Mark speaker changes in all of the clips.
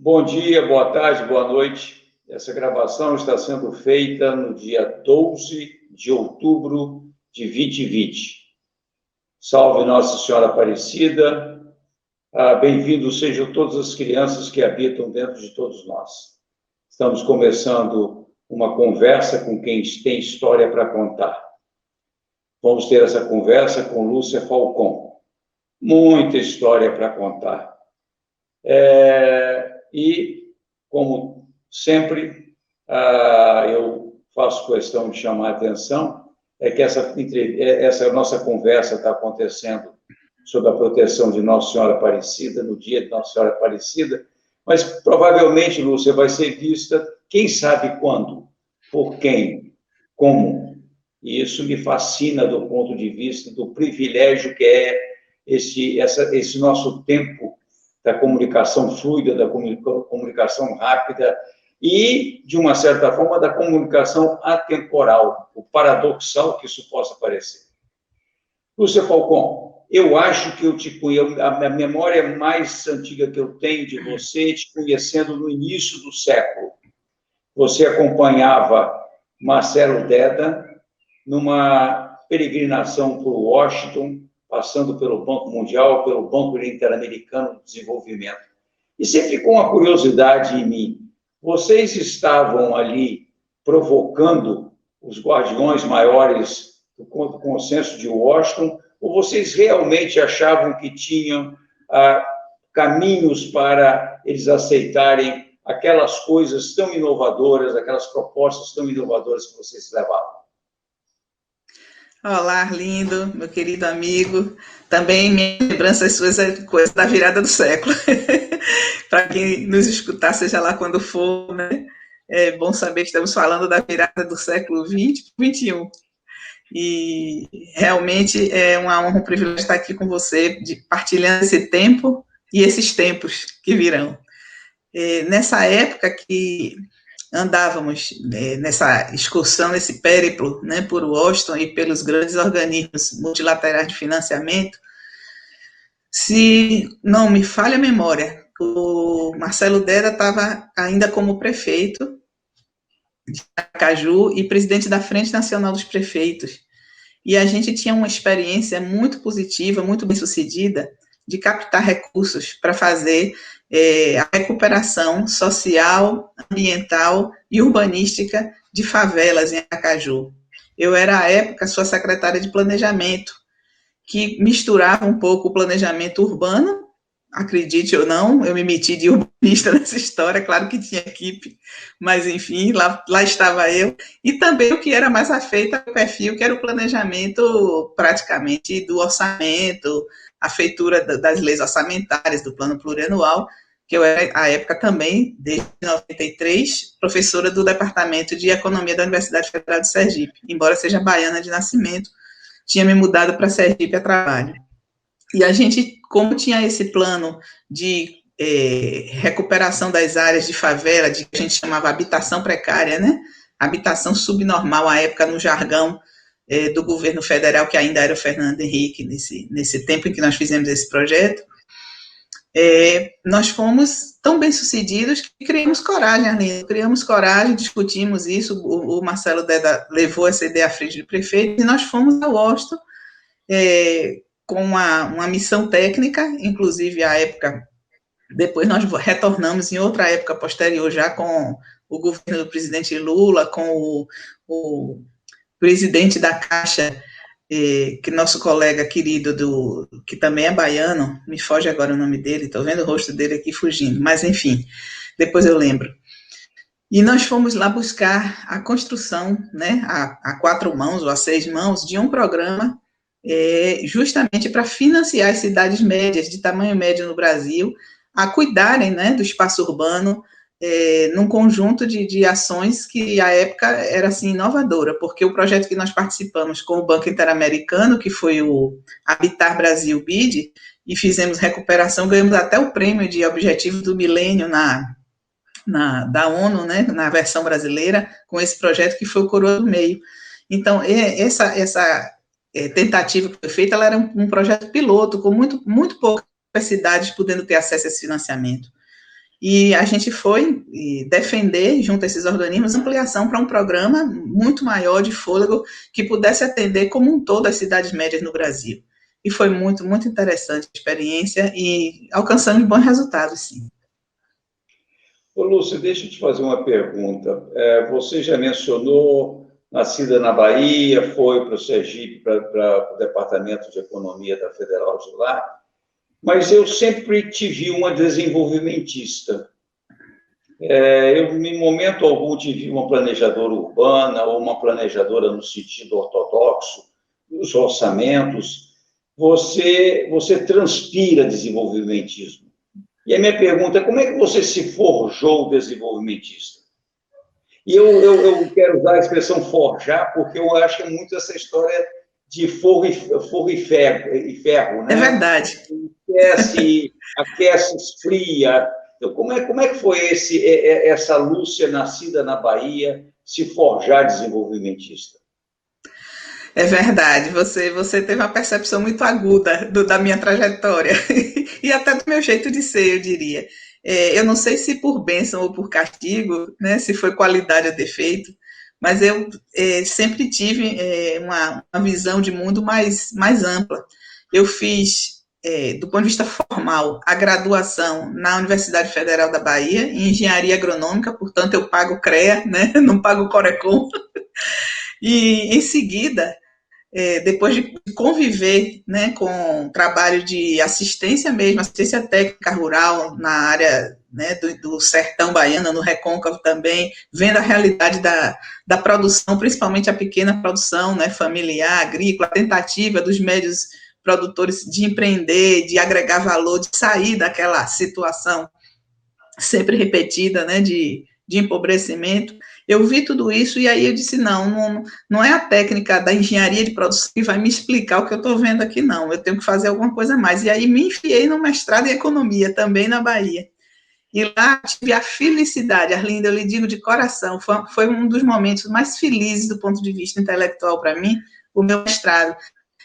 Speaker 1: Bom dia, boa tarde, boa noite. Essa gravação está sendo feita no dia 12 de outubro de 2020. Salve Nossa Senhora Aparecida. Bem-vindos sejam todas as crianças que habitam dentro de todos nós. Estamos começando uma conversa com quem tem história para contar. Vamos ter essa conversa com Lúcia Falcon. Muita história para contar. E, como sempre, eu faço questão de chamar a atenção, que essa nossa conversa está acontecendo sob a proteção de Nossa Senhora Aparecida, no dia de Nossa Senhora Aparecida, mas provavelmente, Lúcia, vai ser vista, quem sabe quando, por quem, como. E isso me fascina do ponto de vista do privilégio que é esse nosso tempo da comunicação fluida, da comunicação rápida e, de uma certa forma, da comunicação atemporal, o paradoxal que isso possa parecer. Lúcia Falcon, eu acho que eu te conheço, a memória mais antiga que eu tenho de você, te conhecendo no início do século. Você acompanhava Marcelo Deda numa peregrinação por Washington, passando pelo Banco Mundial, pelo Banco Interamericano de Desenvolvimento. E sempre com uma curiosidade em mim, vocês estavam ali provocando os guardiões maiores do consenso de Washington, ou vocês realmente achavam que tinham caminhos para eles aceitarem aquelas coisas tão inovadoras, aquelas propostas tão inovadoras que vocês levavam?
Speaker 2: Olá, Arlindo, meu querido amigo. Também minha lembrança suas é coisa da virada do século. Para quem nos escutar, seja lá quando for, né? É bom saber que estamos falando da virada do século XX para o XXI. E realmente é uma honra, um privilégio estar aqui com você, partilhando esse tempo e esses tempos que virão. Nessa época que andávamos nessa excursão, nesse périplo, né, por Washington e pelos grandes organismos multilaterais de financiamento, se não me falha a memória, o Marcelo Deda estava ainda como prefeito de Aracaju e presidente da Frente Nacional dos Prefeitos. E a gente tinha uma experiência muito positiva, muito bem-sucedida, de captar recursos para fazer a recuperação social, ambiental e urbanística de favelas em Aracaju. Eu era, à época, sua secretária de planejamento, que misturava um pouco o planejamento urbano, acredite ou não, eu me meti de urbanista nessa história, claro que tinha equipe, mas enfim, lá estava eu, e também o que era mais afeito ao perfil, que era o planejamento praticamente do orçamento, a feitura das leis orçamentárias, do plano plurianual, que eu era, à época também, desde 93, professora do Departamento de Economia da Universidade Federal de Sergipe, embora seja baiana de nascimento, tinha me mudado para Sergipe a trabalho. E a gente, como tinha esse plano de recuperação das áreas de favela, de que a gente chamava habitação precária, né? Habitação subnormal, à época, no jargão do governo federal, que ainda era o Fernando Henrique, nesse tempo em que nós fizemos esse projeto, nós fomos tão bem-sucedidos que criamos coragem, Arlindo, discutimos isso, o Marcelo Deda levou essa ideia à frente do prefeito, e nós fomos a Washington, com uma missão técnica, inclusive à época, depois nós retornamos em outra época posterior, já com o governo do presidente Lula, com o presidente da Caixa, que nosso colega querido, que também é baiano, me foge agora o nome dele, estou vendo o rosto dele aqui fugindo, mas enfim, depois eu lembro. E nós fomos lá buscar a construção, né, a 4 mãos ou a 6 mãos, de um programa justamente para financiar as cidades médias, de tamanho médio no Brasil, a cuidarem, né, do espaço urbano, num conjunto de ações que, à época, era assim, inovadora, porque o projeto que nós participamos com o Banco Interamericano, que foi o Habitar Brasil BID, e fizemos recuperação, ganhamos até o prêmio de Objetivo do Milênio da ONU, né, na versão brasileira, com esse projeto que foi o Coroa do Meio. Então, essa tentativa que foi feita, ela era um projeto piloto, com muito poucas cidades podendo ter acesso a esse financiamento. E a gente foi defender, junto a esses organismos, ampliação para um programa muito maior de fôlego que pudesse atender como um todo as cidades médias no Brasil. E foi muito, muito interessante a experiência e alcançamos bons resultados, sim.
Speaker 1: Ô, Lúcia, deixa eu te fazer uma pergunta. Você já mencionou, nascida na Bahia, foi para o Sergipe, para o Departamento de Economia da Federal de lá, mas eu sempre te vi uma desenvolvimentista. Eu, em momento algum, te vi uma planejadora urbana ou uma planejadora no sentido ortodoxo dos orçamentos. Você transpira desenvolvimentismo. E a minha pergunta é: como é que você se forjou desenvolvimentista? E eu quero usar a expressão forjar, porque eu acho que é muito essa história de fogo e ferro,
Speaker 2: É
Speaker 1: né?
Speaker 2: verdade.
Speaker 1: Aquece, esfria. Então, como é que foi essa Lúcia, nascida na Bahia, se forjar desenvolvimentista?
Speaker 2: É verdade, você teve uma percepção muito aguda da minha trajetória e até do meu jeito de ser, eu diria. Eu não sei se por bênção ou por castigo, né, se foi qualidade ou defeito, mas eu sempre tive uma visão de mundo mais ampla. Eu fiz, do ponto de vista formal, a graduação na Universidade Federal da Bahia, em Engenharia Agronômica, portanto eu pago CREA, né, não pago Corecon, e em seguida depois de conviver, né, com trabalho de assistência mesmo, assistência técnica rural na área, né, do sertão baiano, no Recôncavo também, vendo a realidade da produção, principalmente a pequena produção, né, familiar, agrícola, a tentativa dos médios produtores de empreender, de agregar valor, de sair daquela situação sempre repetida, né, de empobrecimento. Eu vi tudo isso e aí eu disse, não é a técnica da engenharia de produção que vai me explicar o que eu estou vendo aqui, não. Eu tenho que fazer alguma coisa a mais. E aí me enfiei no mestrado em economia, também na Bahia. E lá tive a felicidade, Arlinda, eu lhe digo de coração, foi um dos momentos mais felizes do ponto de vista intelectual para mim, o meu mestrado.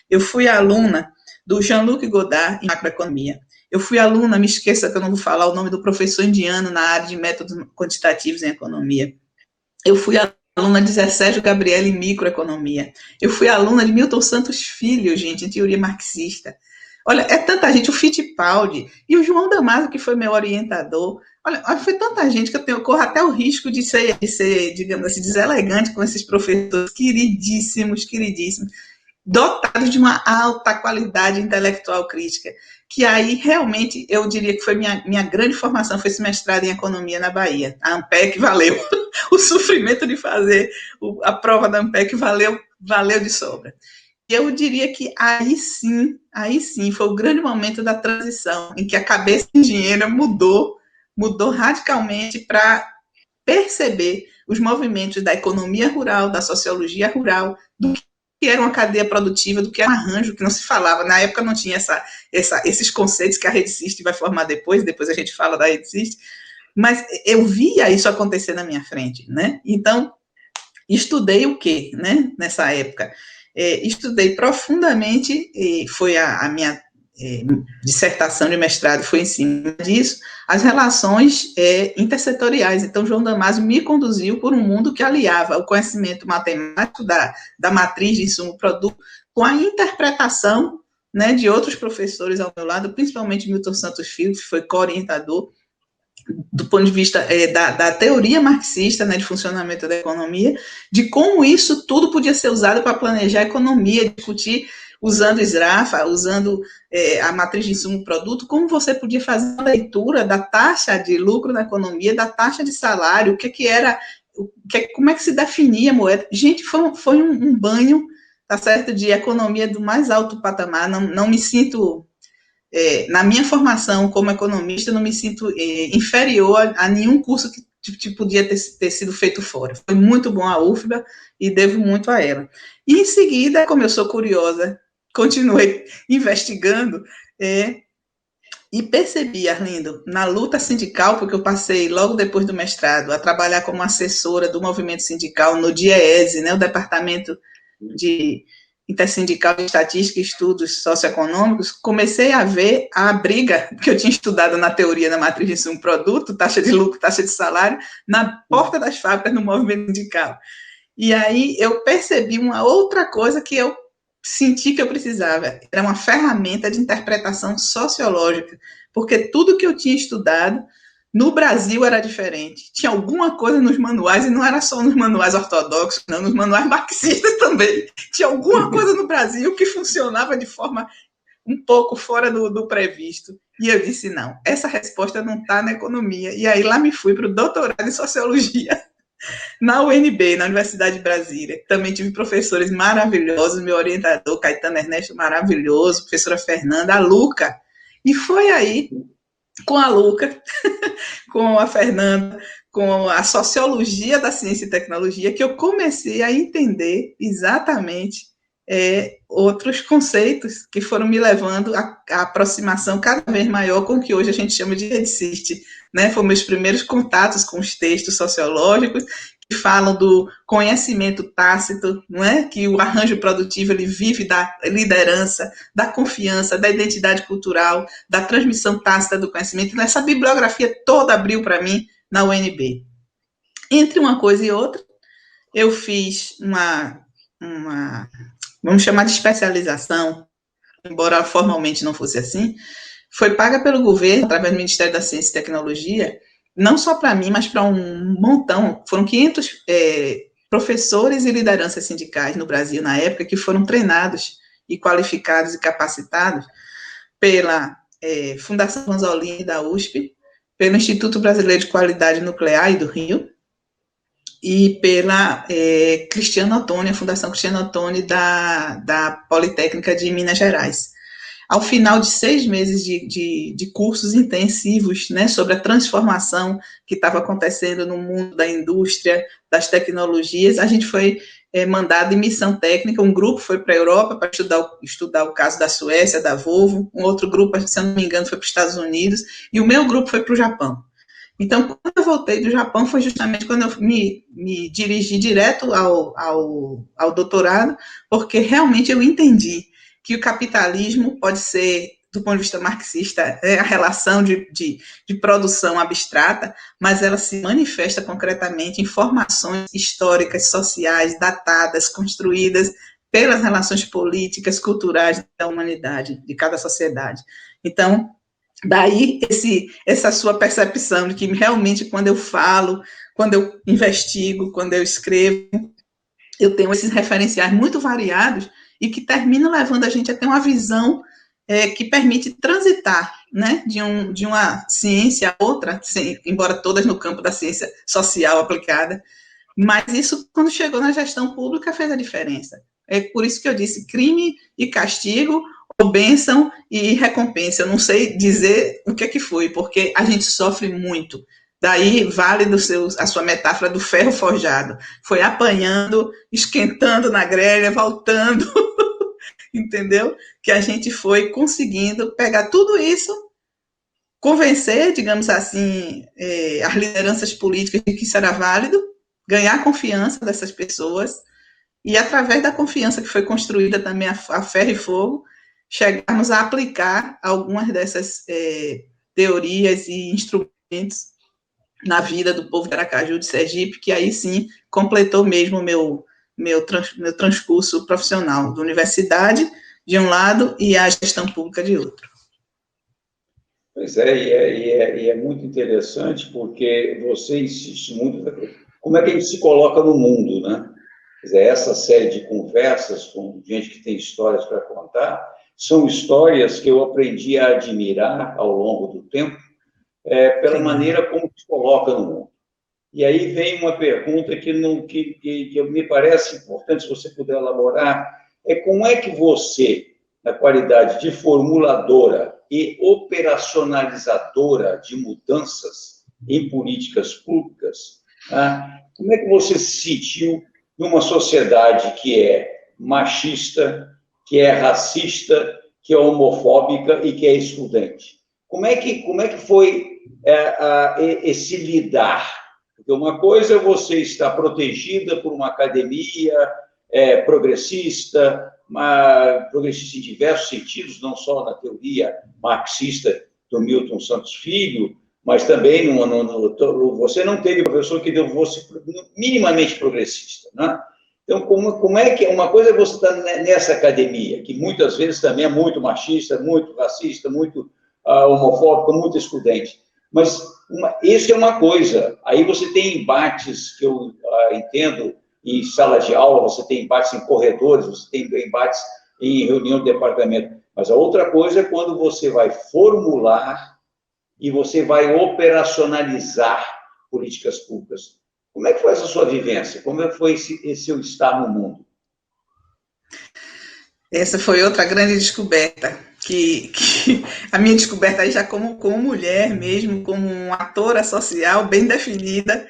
Speaker 2: Eu fui aluna do Jean-Luc Godard em macroeconomia. Eu fui aluna, me esqueça que eu não vou falar o nome do professor indiano na área de métodos quantitativos em economia. Eu fui aluna de Zé Sérgio Gabriel em microeconomia. Eu fui aluna de Milton Santos Filho, gente, em teoria marxista. Olha, é tanta gente, o Fittipaldi e o João Damasio, que foi meu orientador. Olha, foi tanta gente que eu corro até o risco de ser, digamos assim, deselegante com esses professores queridíssimos, queridíssimos, dotados de uma alta qualidade intelectual crítica, que aí realmente eu diria que foi minha grande formação, foi esse mestrado em economia na Bahia. A ANPEC valeu, o sofrimento de fazer a prova da ANPEC valeu de sobra. E eu diria que aí sim, foi o grande momento da transição, em que a cabeça engenheira mudou radicalmente para perceber os movimentos da economia rural, da sociologia rural, do que era uma cadeia produtiva, do que era um arranjo que não se falava. Na época não tinha esses conceitos que a Rede System vai formar depois a gente fala da Rede System, mas eu via isso acontecer na minha frente, né? Então, estudei o quê, né, nessa época? Estudei profundamente, foi a minha dissertação de mestrado foi em cima disso, as relações intersetoriais. Então, João Damasio me conduziu por um mundo que aliava o conhecimento matemático da matriz de insumo-produto com a interpretação, né, de outros professores ao meu lado, principalmente Milton Santos Filho, que foi co-orientador, do ponto de vista da teoria marxista, né, de funcionamento da economia, de como isso tudo podia ser usado para planejar a economia, discutir usando SRAFA, usando a matriz de insumo-produto, como você podia fazer uma leitura da taxa de lucro na economia, da taxa de salário, como é que se definia a moeda. Gente, foi um banho, tá certo, de economia do mais alto patamar. Não me sinto... na minha formação como economista, não me sinto inferior a nenhum curso que podia ter sido feito fora. Foi muito bom a UFBA e devo muito a ela. E, em seguida, como eu sou curiosa, continuei investigando e percebi, Arlindo, na luta sindical, porque eu passei logo depois do mestrado a trabalhar como assessora do movimento sindical no DIEESE, né, o Departamento de Intersindical de Estatística e Estudos Socioeconômicos, comecei a ver a briga que eu tinha estudado na teoria da matriz de insumo-produto, taxa de lucro, taxa de salário, na porta das fábricas no movimento sindical. E aí eu percebi uma outra coisa que eu senti que eu precisava, era uma ferramenta de interpretação sociológica, porque tudo que eu tinha estudado no Brasil era diferente. Tinha alguma coisa nos manuais, e não era só nos manuais ortodoxos, não, nos manuais marxistas também. Tinha alguma coisa no Brasil que funcionava de forma um pouco fora do previsto. E eu disse, não, essa resposta não está na economia. E aí lá me fui para o doutorado em Sociologia, na UNB, na Universidade de Brasília. Também tive professores maravilhosos, meu orientador, Caetano Ernesto, maravilhoso, professora Fernanda, a Luca. E foi aí, com a Luca, com a Fernanda, com a sociologia da ciência e tecnologia, que eu comecei a entender exatamente outros conceitos que foram me levando à aproximação cada vez maior com o que hoje a gente chama de redcist, né? Foram meus primeiros contatos com os textos sociológicos que falam do conhecimento tácito, não é? Que o arranjo produtivo ele vive da liderança, da confiança, da identidade cultural, da transmissão tácita do conhecimento. Então, essa bibliografia toda abriu para mim na UNB. Entre uma coisa e outra, eu fiz uma vamos chamar de especialização, embora formalmente não fosse assim, foi paga pelo governo, através do Ministério da Ciência e Tecnologia, não só para mim, mas para um montão, foram 500 professores e lideranças sindicais no Brasil, na época, que foram treinados e qualificados e capacitados pela Fundação Vanzolini da USP, pelo Instituto Brasileiro de Qualidade Nuclear e do Rio, e pela Cristiano Ottoni, a Fundação Cristiano Ottoni da Politécnica de Minas Gerais. Ao final de 6 meses de cursos intensivos, né, sobre a transformação que estava acontecendo no mundo da indústria, das tecnologias, a gente foi mandado em missão técnica, um grupo foi para a Europa para estudar o caso da Suécia, da Volvo, um outro grupo, se eu não me engano, foi para os Estados Unidos, e o meu grupo foi para o Japão. Então, quando eu voltei do Japão, foi justamente quando eu me dirigi direto ao doutorado, porque realmente eu entendi que o capitalismo pode ser, do ponto de vista marxista, a relação de produção abstrata, mas ela se manifesta concretamente em formações históricas, sociais, datadas, construídas pelas relações políticas, culturais da humanidade, de cada sociedade. Então, daí essa sua percepção de que realmente quando eu falo, quando eu investigo, quando eu escrevo, eu tenho esses referenciais muito variados e que terminam levando a gente a ter uma visão que permite transitar, né, de uma ciência a outra, embora todas no campo da ciência social aplicada, mas isso, quando chegou na gestão pública, fez a diferença. É por isso que eu disse crime e castigo, ou bênção e recompensa. Eu não sei dizer o que é que foi, porque a gente sofre muito. Daí vale a sua metáfora do ferro forjado. Foi apanhando, esquentando na grelha, voltando, entendeu? Que a gente foi conseguindo pegar tudo isso, convencer, digamos assim, as lideranças políticas de que isso era válido, ganhar a confiança dessas pessoas, e através da confiança que foi construída também a ferro e fogo, chegarmos a aplicar algumas dessas teorias e instrumentos na vida do povo de Aracaju, de Sergipe, que aí sim completou mesmo o meu transcurso profissional, da universidade, de um lado, e a gestão pública de outro.
Speaker 1: Pois é muito interessante, porque você insiste muito, como é que a gente se coloca no mundo, né? Quer dizer, essa série de conversas com gente que tem histórias para contar, são histórias que eu aprendi a admirar ao longo do tempo, pela maneira como se coloca no mundo. E aí vem uma pergunta que me parece importante, se você puder elaborar, como é que você, na qualidade de formuladora e operacionalizadora de mudanças em políticas públicas, como é que você se sentiu numa sociedade que é machista, que é racista, que é homofóbica e que é excludente? Como é que foi esse lidar? Porque uma coisa é você estar protegida por uma academia progressista, progressista em diversos sentidos, não só na teoria marxista do Milton Santos Filho, mas também você não teve professor que fosse minimamente progressista, né? Então, como é que uma coisa é você estar nessa academia, que muitas vezes também é muito machista, muito racista, muito homofóbico, muito excludente. Mas isso é uma coisa. Aí você tem embates que eu entendo em sala de aula, você tem embates em corredores, você tem embates em reunião de departamento. Mas a outra coisa é quando você vai formular e você vai operacionalizar políticas públicas. Como é que foi essa sua vivência? Como é que foi esse seu estar no mundo?
Speaker 2: Essa foi outra grande descoberta, que a minha descoberta aí já como mulher mesmo, como uma atora social bem definida,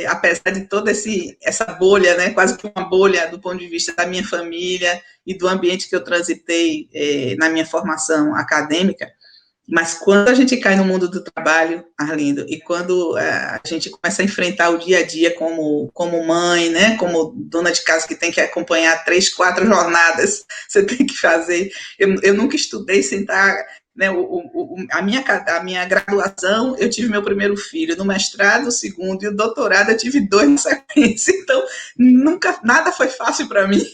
Speaker 2: apesar de toda essa bolha, né, quase que uma bolha do ponto de vista da minha família e do ambiente que eu transitei na minha formação acadêmica. Mas quando a gente cai no mundo do trabalho, Arlindo, e quando a gente começa a enfrentar o dia a dia como mãe, né, como dona de casa que tem que acompanhar 3, 4 jornadas, você tem que fazer. Eu nunca estudei sentar, né, a minha graduação, eu tive meu primeiro filho, no mestrado, o segundo, e o doutorado eu tive 2 na sequência, então nunca, nada foi fácil para mim.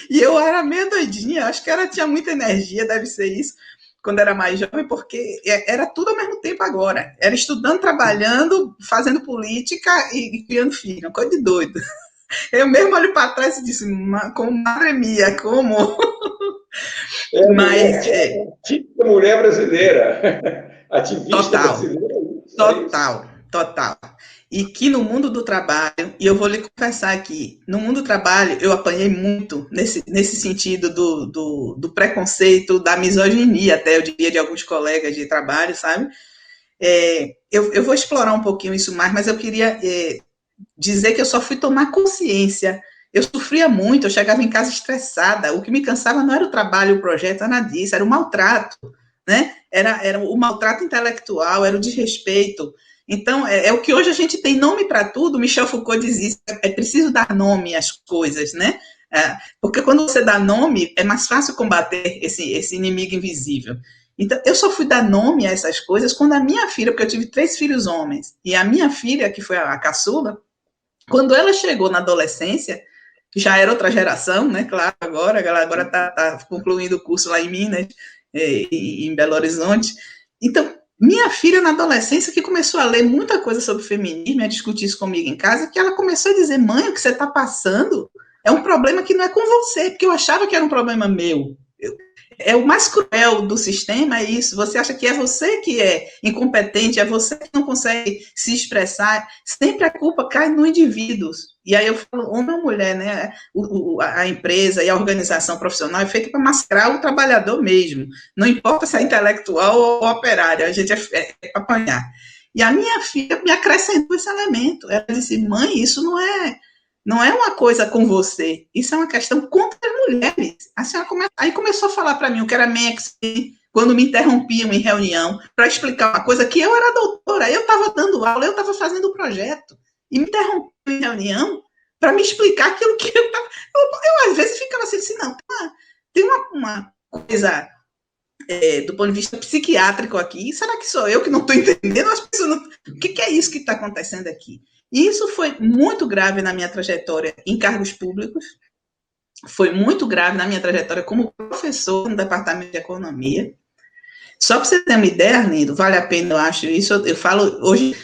Speaker 2: E eu era meio doidinha, acho que ela tinha muita energia, deve ser isso, quando era mais jovem, porque era tudo ao mesmo tempo agora. Era estudando, trabalhando, fazendo política e criando filho, uma coisa de doido. Eu mesmo olho para trás e disse, como madre mia, como...
Speaker 1: Mas típica mulher brasileira, ativista
Speaker 2: total,
Speaker 1: brasileira.
Speaker 2: total. E que no mundo do trabalho, e eu vou lhe confessar aqui, no mundo do trabalho eu apanhei muito nesse sentido do preconceito, da misoginia, até eu diria, de alguns colegas de trabalho, sabe? Eu vou explorar um pouquinho isso mais, mas eu queria dizer que eu só fui tomar consciência. Eu sofria muito, eu chegava em casa estressada, o que me cansava não era o trabalho, o projeto, nada disso, era o maltrato, né? Era o maltrato intelectual, era o desrespeito. Então, é o que hoje a gente tem nome para tudo, Michel Foucault diz isso, é preciso dar nome às coisas, né? Porque quando você dá nome, é mais fácil combater esse inimigo invisível. Então, eu só fui dar nome a essas coisas quando a minha filha, porque eu tive 3 filhos homens, e a minha filha, que foi a caçula, quando ela chegou na adolescência, já era outra geração, né? Claro, ela agora está concluindo o curso lá em Minas, em Belo Horizonte. Então, minha filha na adolescência que começou a ler muita coisa sobre feminismo, a discutir isso comigo em casa, que ela começou a dizer, mãe, o que você está passando é um problema que não é com você, porque eu achava que era um problema meu. É o mais cruel do sistema, é isso. Você acha que é você que é incompetente, é você que não consegue se expressar. Sempre a culpa cai no indivíduo. E aí eu falo, homem ou mulher, né? A empresa e a organização profissional é feita para mascarar o trabalhador mesmo. Não importa se é intelectual ou operário, a gente é para apanhar. E a minha filha me acrescentou esse elemento. Ela disse, mãe, isso não é uma coisa com você, isso é uma questão contra as mulheres. A senhora aí começou a falar para mim o que era MEX, quando me interrompiam em reunião, para explicar uma coisa que eu era doutora, eu estava dando aula, eu estava fazendo o projeto, e me interrompiam em reunião para me explicar aquilo que eu estava... Eu, às vezes, ficava assim, não, tem uma coisa do ponto de vista psiquiátrico aqui, será que sou eu que não estou entendendo? As pessoas não... O que é isso que está acontecendo aqui? E isso foi muito grave na minha trajetória em cargos públicos, foi muito grave na minha trajetória como professor no departamento de economia. Só para você ter uma ideia, Arlindo, vale a pena, eu acho, isso eu falo hoje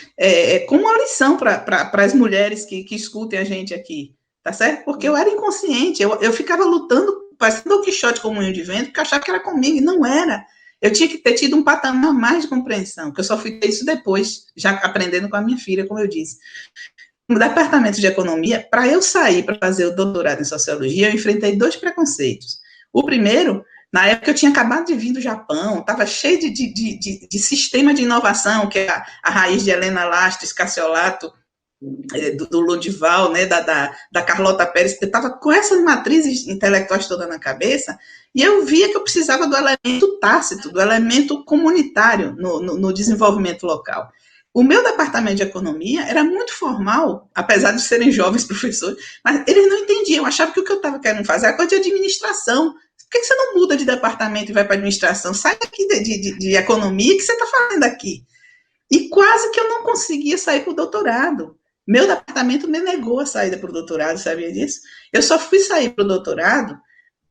Speaker 2: como uma lição para as mulheres que escutem a gente aqui, tá certo? Porque eu era inconsciente, eu ficava lutando, parecendo Don Quixote com moinho de vento, porque eu achava que era comigo, e não era. Eu tinha que ter tido um patamar mais de compreensão, que eu só fui ter isso depois, já aprendendo com a minha filha, como eu disse. No departamento de economia, para eu sair para fazer o doutorado em sociologia, eu enfrentei 2 preconceitos. O primeiro, na época eu tinha acabado de vir do Japão, estava cheio de sistema de inovação, que é a raiz de Helena Lastres, Cassiolato, do Lodival, né, da Carlota Pérez, eu estava com essas matrizes intelectuais todas na cabeça, e eu via que eu precisava do elemento tácito, do elemento comunitário no desenvolvimento local. O meu departamento de economia era muito formal, apesar de serem jovens professores, mas eles não entendiam, achavam que o que eu estava querendo fazer era coisa de administração. Por que você não muda de departamento e vai para administração? Sai aqui de economia, o que você está fazendo aqui? E quase que eu não conseguia sair para o doutorado. Meu departamento me negou a saída para o doutorado, sabia disso? Eu só fui sair para o doutorado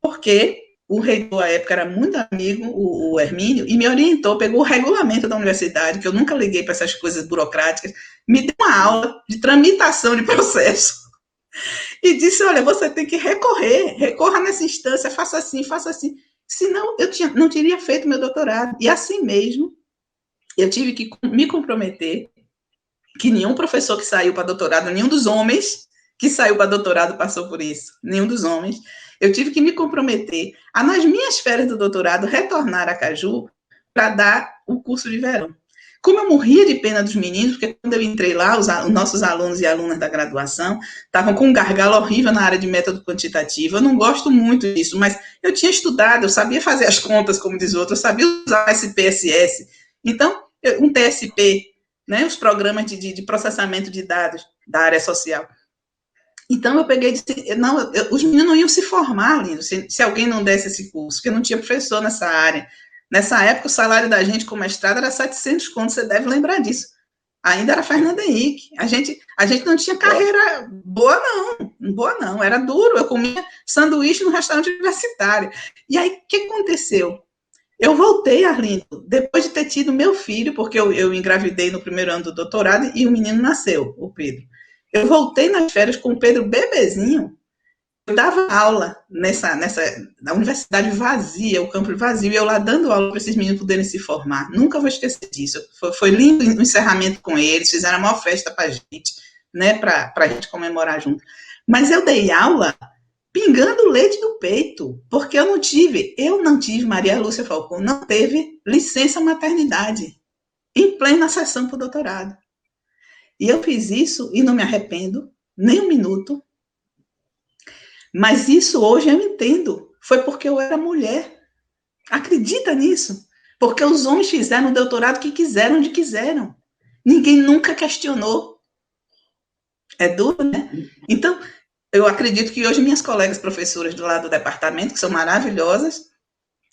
Speaker 2: porque o reitor, à época, era muito amigo, o Hermínio, e me orientou, pegou o regulamento da universidade, que eu nunca liguei para essas coisas burocráticas, me deu uma aula de tramitação de processo, e disse, olha, você tem que recorra nessa instância, faça assim, senão eu não teria feito meu doutorado. E assim mesmo, eu tive que me comprometer, que nenhum professor que saiu para doutorado, nenhum dos homens que saiu para doutorado passou por isso, nenhum dos homens. Eu tive que me comprometer a, nas minhas férias do doutorado, retornar a Caju para dar o curso de verão. Como eu morria de pena dos meninos, porque quando eu entrei lá, os nossos alunos e alunas da graduação estavam com um gargalo horrível na área de método quantitativo. Eu não gosto muito disso, mas eu tinha estudado, eu sabia fazer as contas, como diz o outro, eu sabia usar SPSS. Então, um TSP, né, os programas de processamento de dados da área social. Então, eu peguei e disse, não, os meninos não iam se formar, Lindo, se alguém não desse esse curso, porque não tinha professor nessa área. Nessa época, o salário da gente com mestrado era 700 contos, você deve lembrar disso. Ainda era Fernando Henrique. A gente não tinha carreira boa, não. Era duro. Eu comia sanduíche no restaurante universitário. E aí, o que aconteceu? Eu voltei, Arlindo, depois de ter tido meu filho, porque eu engravidei no primeiro ano do doutorado e o menino nasceu, o Pedro. Eu voltei nas férias com o Pedro bebezinho. Eu dava aula na universidade vazia, o campus vazio, e eu lá dando aula para esses meninos poderem se formar. Nunca vou esquecer disso. Foi lindo o encerramento com eles, fizeram a maior festa para a gente, né, para a gente comemorar junto. Mas eu dei aula pingando leite do peito, porque eu não tive, Maria Lúcia Falcão, não teve licença maternidade em plena sessão para o doutorado. E eu fiz isso e não me arrependo, nem um minuto. Mas isso hoje eu entendo. Foi porque eu era mulher. Acredita nisso? Porque os homens fizeram o doutorado que quiseram, onde quiseram. Ninguém nunca questionou. É duro, né? Então, eu acredito que hoje minhas colegas professoras do lado do departamento, que são maravilhosas,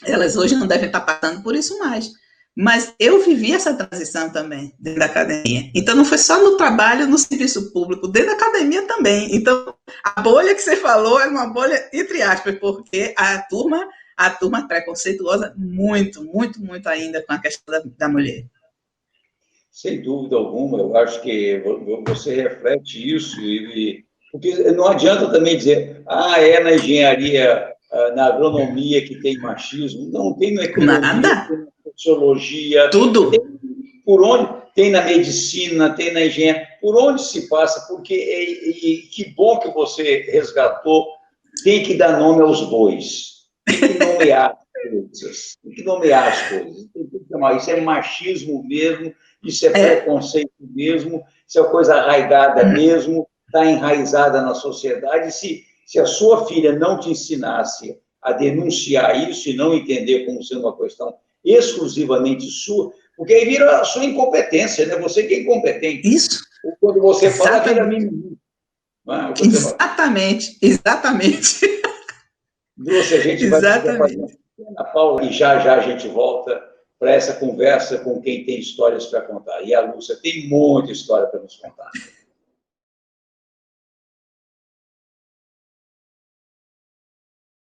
Speaker 2: elas hoje não devem estar passando por isso mais. Mas eu vivi essa transição também, dentro da academia. Então, não foi só no trabalho, no serviço público, dentro da academia também. Então, a bolha que você falou é uma bolha, entre aspas, porque a turma preconceituosa muito, muito, muito ainda com a questão da mulher.
Speaker 1: Sem dúvida alguma, eu acho que você reflete isso, porque não adianta também dizer, é na engenharia, na agronomia que tem machismo. Não, tem na economia,
Speaker 2: Nada.
Speaker 1: tem na sociologia,
Speaker 2: tudo.
Speaker 1: Por onde tem na medicina, tem na engenharia, por onde se passa, porque que bom que você resgatou, tem que dar nome aos bois, tem que nomear as coisas, isso é machismo mesmo, isso é preconceito mesmo, isso é coisa arraigada mesmo, está enraizada na sociedade. Se a sua filha não te ensinasse a denunciar isso e não entender como sendo uma questão exclusivamente sua, porque aí vira a sua incompetência, né? Você que é incompetente.
Speaker 2: Isso.
Speaker 1: Quando você fala, vira mimimi.
Speaker 2: Exatamente.
Speaker 1: Lúcia, a gente vai fazer uma pausa e já a gente volta para essa conversa com quem tem histórias para contar. E a Lúcia tem muita história para nos contar.